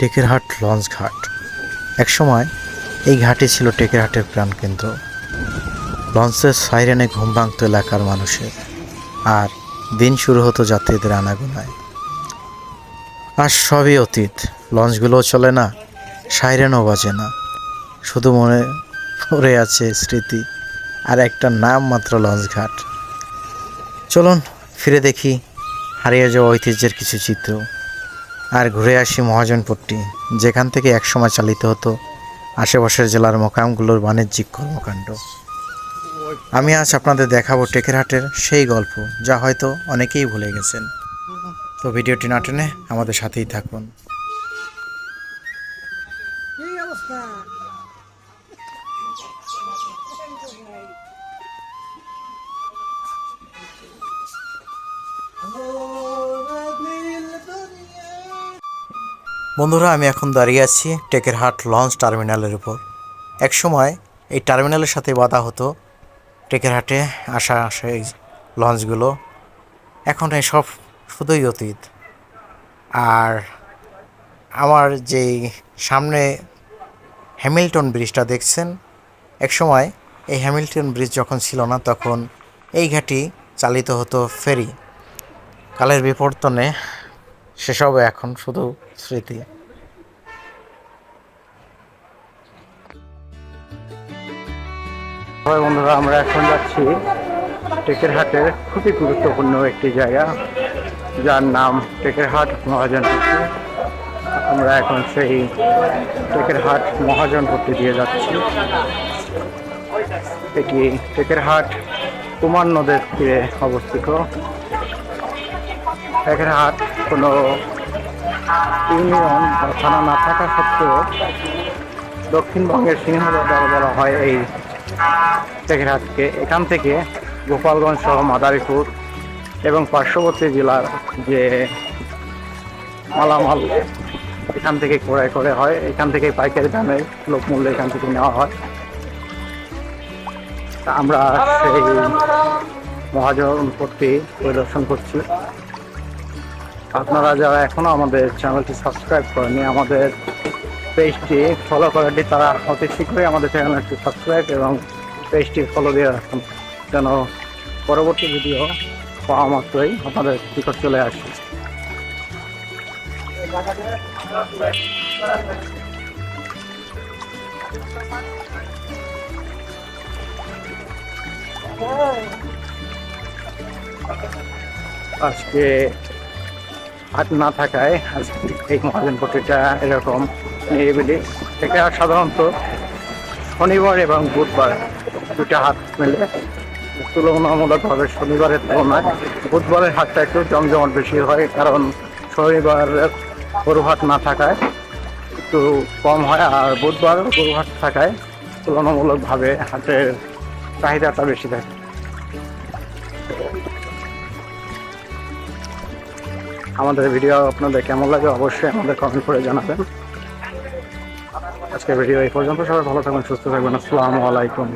Tekerhat launch ঘাট। একসময় এই ঘাটই ছিল টেকেরহাটের প্রাণকেন্দ্র। লঞ্চের সাইরেনে ঘুম ভাঙত এলাকার মানুষের, আর দিন শুরু হতো যাত্রীদের আনাগোনায়। আর সবই অতীত। লঞ্চগুলোও চলে না, সাইরেনও বাজে না, শুধু মনে পড়ে আছে স্মৃতি আর একটা নাম মাত্র লঞ্চ ঘাট। চলুন ফিরে দেখি হারিয়ে যাওয়া ঐতিহ্যের কিছু চিত্র, আর ঘুরে আসি মহাজনপট্টি, যেখান থেকে একসময় চালিত হতো আশেপাশের জেলার মোকামগুলোর বাণিজ্যিক কর্মকাণ্ড। আমি আজ আপনাদের দেখাবো টেকেরহাটের সেই গল্প, যা হয়তো অনেকেই ভুলে গেছেন। তো ভিডিওটি না টেনে আমাদের সাথেই থাকুন। বন্ধুরা, আমি এখন দাঁড়িয়ে আছি টেকেরহাট লঞ্চ টার্মিনালের উপর। একসময় এই টার্মিনালের সাথে বাধা হতো টেকেরহাটে আসা সেই লঞ্চগুলো। এখন এসব শুধুই অতীত। আর আমার যেই সামনে হ্যামিল্টন ব্রিজটা দেখছেন, একসময় এই হ্যামিল্টন ব্রিজ যখন ছিল না, তখন এই ঘাটে চালিত হতো ফেরি। কালের বিবর্তনে সেসব এখন শুধু স্মৃতি। বন্ধুরা, আমরা এখন যাচ্ছি টেকেরহাটের খুবই গুরুত্বপূর্ণ একটি জায়গা, যার নাম টেকেরহাট মহাজনপট্টি। আমরা এখন সেই টেকেরহাট মহাজনপট্টি দিয়ে যাচ্ছি। এটি টেকেরহাট কুমার নদের তীরে অবস্থিত। টেকেরহাট কোনো ইউনিয়ন বা থানা না থাকা সত্ত্বেও দক্ষিণবঙ্গের সিংহবাজার বলা হয় এই টেকেরহাটকে। এখান থেকে গোপালগঞ্জ সহ মাদারীপুর এবং পার্শ্ববর্তী জেলার যে মালামাল এখান থেকে ক্রয় করে হয়, এখান থেকে পাইকারি দামে লোক মূল্যে এখান থেকে নেওয়া হয়। আমরা সেই মহাজনপট্টি পরিদর্শন করছি। আপনারা যারা এখনও আমাদের চ্যানেলটি সাবস্ক্রাইব করেনি, আমাদের পেজটি ফলো করাটি তারা অতি শীঘ্রই আমাদের চ্যানেলটি সাবস্ক্রাইব এবং পেজটি ফলো দিয়ে রাখুন, যেন পরবর্তী ভিডিও পাওয়া মাত্রই আপনাদের নিকট চলে আসে। আজকে হাট না থাকায় এই মহাজনপট্টিটা এরকম নিরিবিলি। এটা সাধারণত শনিবার এবং বুধবার দুটা হাট মেলে। তুলনামূলকভাবে শনিবারের তুলনায় বুধবারের হাটটা একটু জমজমাট বেশি হয়, কারণ শনিবার গরু হাট না থাকায় একটু কম হয়, আর বুধবার গরু হাট থাকায় তুলনামূলকভাবে হাটের চাহিদাটা বেশি থাকে। আমাদের ভিডিও আপনাদের কেমন লাগে অবশ্যই আমাদের কমেন্ট করে জানাবেন। আজকের ভিডিও এই পর্যন্ত। সবাই ভালো থাকবেন, সুস্থ থাকবেন। আসসালামু আলাইকুম।